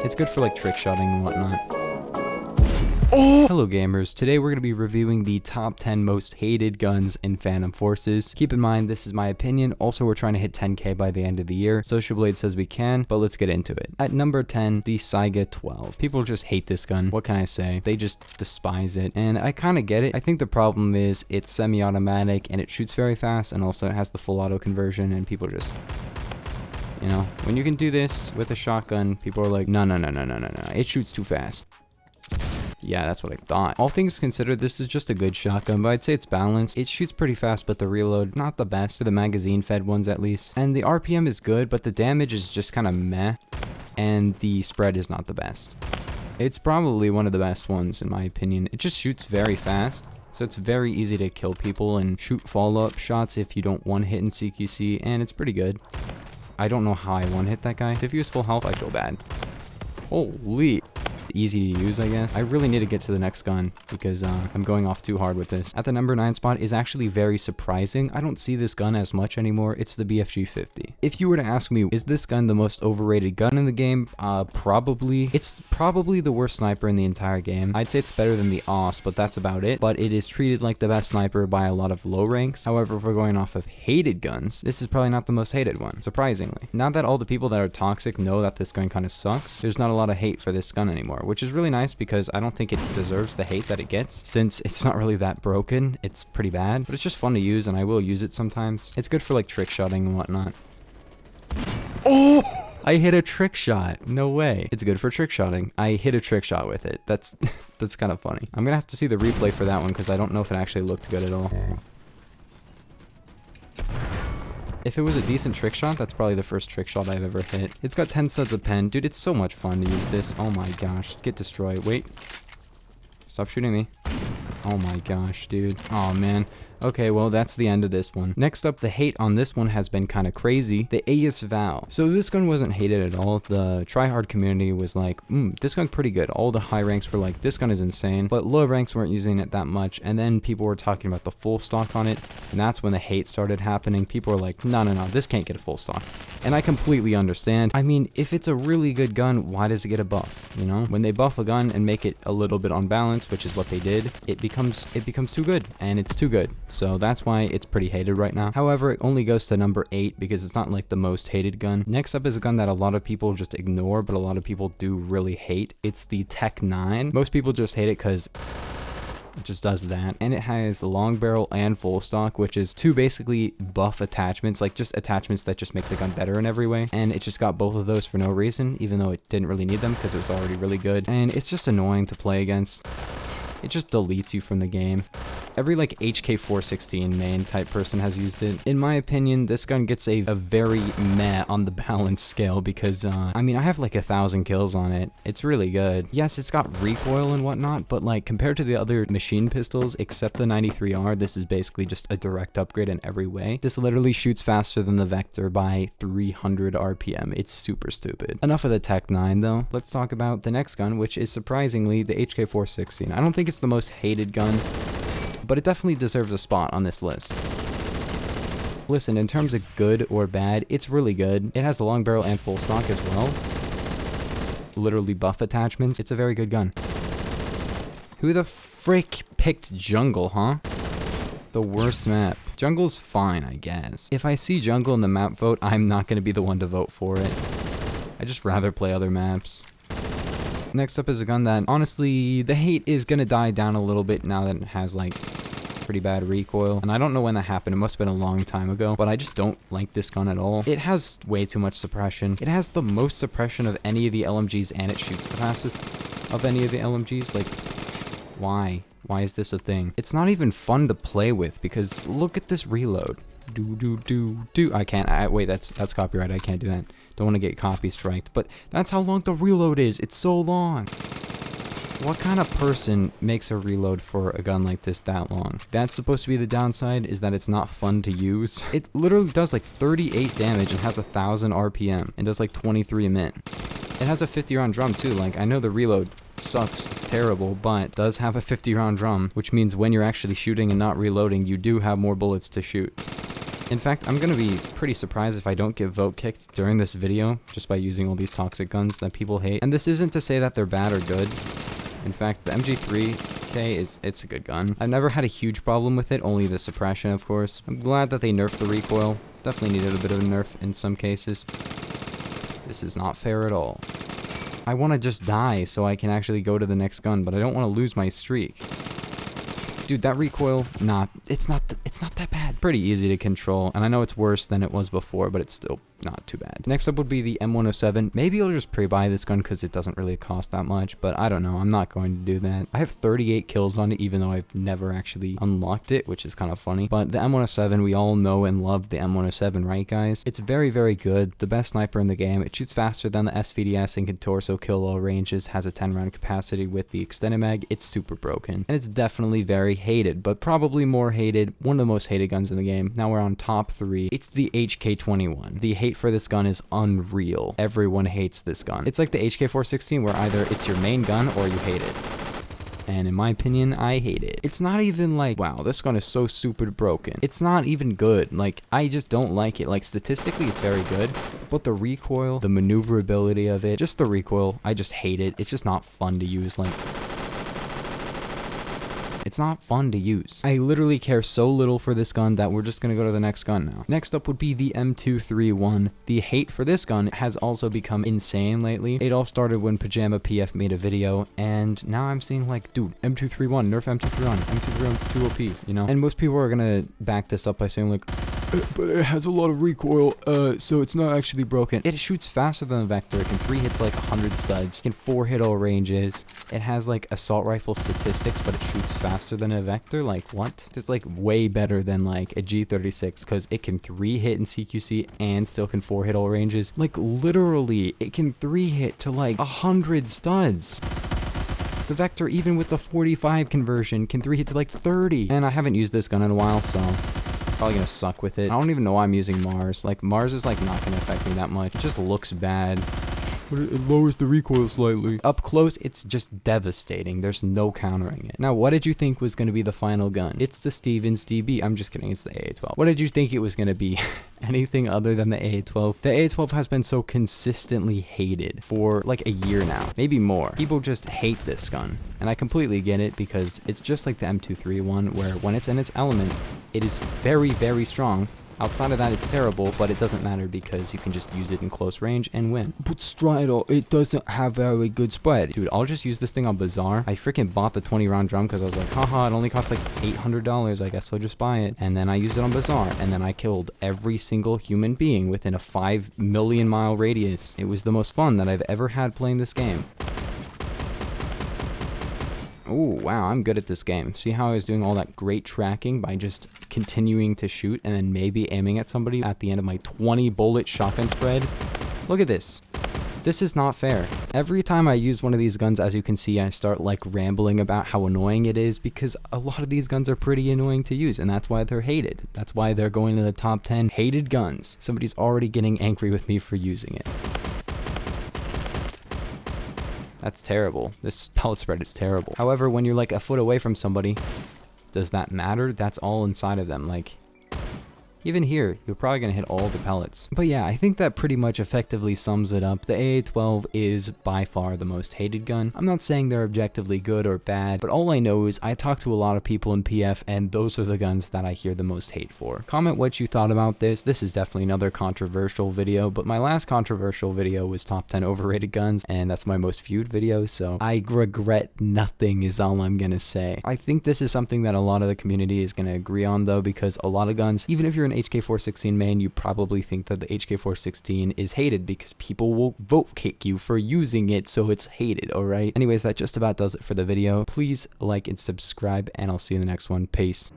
It's good for like trick shotting and whatnot. Oh! Hello gamers, today we're going to be reviewing the top 10 most hated guns in Phantom Forces. Keep in mind, this is my opinion. Also, we're trying to hit 10k by the end of the year. Social Blade says we can, but let's get into it. At number 10, the Saiga 12. People just hate this gun. What can I say? They just despise it, and I kind of get it. I think the problem is it's semi-automatic and it shoots very fast, and also it has the full auto conversion, and people just... You know, when you can do this with a shotgun, people are like, no, it shoots too fast. Yeah, that's what I thought. All things considered, this is just a good shotgun, but I'd say it's balanced. It shoots pretty fast, but the reload, not the best, for the magazine-fed ones at least. And the RPM is good, but the damage is just kind of meh, and the spread is not the best. It's probably one of the best ones, in my opinion. It just shoots very fast, so it's very easy to kill people and shoot follow-up shots if you don't one-hit in CQC, and it's pretty good. I don't know how I one-hit that guy. If he was full health, I feel bad. Holy... Easy to use, I guess. I really need to get to the next gun because I'm going off too hard with this. At the number 9 spot is actually very surprising. I don't see this gun as much anymore. It's the BFG 50. If you were to ask me, is this gun the most overrated gun in the game? Probably. It's probably the worst sniper in the entire game. I'd say it's better than the AUS, but that's about it. But it is treated like the best sniper by a lot of low ranks. However, if we're going off of hated guns, this is probably not the most hated one, surprisingly. Now that all the people that are toxic know that this gun kind of sucks, there's not a lot of hate for this gun anymore, which is really nice because I don't think it deserves the hate that it gets, since it's not really that broken. It's pretty bad, but it's just fun to use, and I will use it sometimes. It's good for like trick shotting and whatnot. Oh! I hit a trick shot. No way. It's good for trick shotting. I hit a trick shot with it. That's that's kind of funny. I'm gonna have to see the replay for that one because I don't know if it actually looked good at all. If it was a decent trick shot, that's probably the first trick shot I've ever hit. It's got 10 studs of pen. Dude, it's so much fun to use this. Oh my gosh. Get destroyed. Wait. Stop shooting me. Oh my gosh, dude. Oh man. Okay, well, that's the end of this one. Next up, the hate on this one has been kind of crazy. The AES Vow. So this gun wasn't hated at all. The tryhard community was like, this gun's pretty good. All the high ranks were like, this gun is insane. But low ranks weren't using it that much. And then people were talking about the full stock on it. And that's when the hate started happening. People were like, no, this can't get a full stock. And I completely understand. I mean, if it's a really good gun, why does it get a buff? You know, when they buff a gun and make it a little bit unbalanced, which is what they did, it becomes too good, and it's too good. So that's why it's pretty hated right now. However, it only goes to number 8 because it's not like the most hated gun. Next up is a gun that a lot of people just ignore, but a lot of people do really hate. It's the Tech 9. Most people just hate it because it just does that. And it has long barrel and full stock, which is two basically buff attachments, like just attachments that just make the gun better in every way. And it just got both of those for no reason, even though it didn't really need them because it was already really good. And it's just annoying to play against. It just deletes you from the game. Every like HK416 main type person has used it. In my opinion, this gun gets a very meh on the balance scale because, I mean, I have like 1,000 kills on it. It's really good. Yes, it's got recoil and whatnot, but like compared to the other machine pistols, except the 93R, this is basically just a direct upgrade in every way. This literally shoots faster than the Vector by 300 RPM. It's super stupid. Enough of the Tech 9 though. Let's talk about the next gun, which is surprisingly the HK416. I don't think it's the most hated gun, but it definitely deserves a spot on this list. Listen, in terms of good or bad, it's really good. It has the long barrel and full stock as well. Literally buff attachments. It's a very good gun. Who the frick picked Jungle, huh? The worst map. Jungle's fine, I guess. If I see Jungle in the map vote, I'm not going to be the one to vote for it. I'd just rather play other maps. Next up is a gun that, honestly, the hate is gonna die down a little bit now that it has, like, pretty bad recoil. And I don't know when that happened. It must have been a long time ago, but I just don't like this gun at all. It has way too much suppression. It has the most suppression of any of the LMGs, and it shoots the fastest of any of the LMGs. Like, why? Why is this a thing? It's not even fun to play with because look at this reload. I can't. Wait, that's copyright. I can't do that. Don't want to get copy striked, but that's how long the reload is. It's so long. What kind of person makes a reload for a gun like this that long? That's supposed to be the downside, is that it's not fun to use. It literally does like 38 damage and has 1,000 RPM and does like 23 a minute. It has a 50 round drum too. Like, I know the reload sucks, it's terrible, but does have a 50 round drum, which means when you're actually shooting and not reloading, you do have more bullets to shoot. In fact, I'm gonna be pretty surprised if I don't get vote kicked during this video just by using all these toxic guns that people hate. And this isn't to say that they're bad or good. In fact, the MG3K it's a good gun. I've never had a huge problem with it, only the suppression, of course. I'm glad that they nerfed the recoil. Definitely needed a bit of a nerf in some cases. This is not fair at all. I want to just die so I can actually go to the next gun, but I don't want to lose my streak. Dude, that recoil, nah, it's not that bad. Pretty easy to control, and I know it's worse than it was before, but it's still not too bad. Next up would be the M107. Maybe I'll just pre-buy this gun because it doesn't really cost that much, but I don't know. I'm not going to do that. I have 38 kills on it, even though I've never actually unlocked it, which is kind of funny. But the M107, we all know and love the M107, right, guys? It's very, very good. The best sniper in the game. It shoots faster than the SVDS and can torso kill all ranges, has a 10-round capacity with the extended mag. It's super broken, and it's definitely very hated, but probably more hated. One of the most hated guns in the game. Now we're on top 3. It's the HK21. The hate for this gun is unreal. Everyone hates this gun. It's like the HK416 where either it's your main gun or you hate it. And in my opinion, I hate it. It's not even like, wow, this gun is so super broken. It's not even good. Like, I just don't like it. Like, statistically, it's very good. But the recoil, the maneuverability of it, just the recoil, I just hate it. It's just not fun to use. Like, it's not fun to use. I literally care so little for this gun that we're just gonna go to the next gun now. Next up would be the M231. The hate for this gun has also become insane lately. It all started when Pajama PF made a video, and now I'm seeing like, dude, M231, nerf M231, M231 too OP, you know? And most people are gonna back this up by saying like, but it has a lot of recoil, so it's not actually broken. It shoots faster than the Vector. It can 3 hit to like 100 studs. It can 4 hit all ranges. It has like assault rifle statistics, but it shoots faster than a Vector. Like, what? It's like way better than like a G36 because it can 3 hit in CQC and still can 4 hit all ranges. Like, literally, it can 3 hit to like 100 studs. The Vector, even with the 45 conversion, can 3 hit to like 30. And I haven't used this gun in a while, so probably gonna suck with it. I don't even know why I'm using Mars. Like, Mars is like not gonna affect me that much. It just looks bad. But it lowers the recoil slightly. Up close, it's just devastating. There's no countering it. Now, what did you think was gonna be the final gun? It's the Stevens DB. I'm just kidding, it's the AA-12. What did you think it was gonna be? Anything other than the AA-12? The AA-12 has been so consistently hated for like a year now, maybe more. People just hate this gun, and I completely get it because it's just like the M231 where when it's in its element, it is very, very strong. Outside of that, it's terrible, but it doesn't matter because you can just use it in close range and win. But Strider, it doesn't have very good spread. Dude, I'll just use this thing on Bazaar. I freaking bought the 20-round drum because I was like, haha, it only costs like $800. I guess I'll just buy it. And then I used it on Bazaar, and then I killed every single human being within a 5 million mile radius. It was the most fun that I've ever had playing this game. Oh, wow, I'm good at this game. See how I was doing all that great tracking by just continuing to shoot and then maybe aiming at somebody at the end of my 20 bullet shotgun spread? Look at this. This is not fair. Every time I use one of these guns, as you can see, I start like rambling about how annoying it is because a lot of these guns are pretty annoying to use, and that's why they're hated. That's why they're going to the top 10 hated guns. Somebody's already getting angry with me for using it. That's terrible. This pellet spread is terrible. However, when you're like a foot away from somebody, does that matter? That's all inside of them. Like, even here, you're probably going to hit all the pellets. But yeah, I think that pretty much effectively sums it up. The AA-12 is by far the most hated gun. I'm not saying they're objectively good or bad, but all I know is I talk to a lot of people in PF, and those are the guns that I hear the most hate for. Comment what you thought about this. This is definitely another controversial video, but my last controversial video was top 10 overrated guns, and that's my most viewed video, so I regret nothing is all I'm going to say. I think this is something that a lot of the community is going to agree on, though, because a lot of guns, even if you're an HK416 main, you probably think that the HK416 is hated because people will vote kick you for using it, so it's hated, alright? Anyways, that just about does it for the video. Please like and subscribe, and I'll see you in the next one. Peace.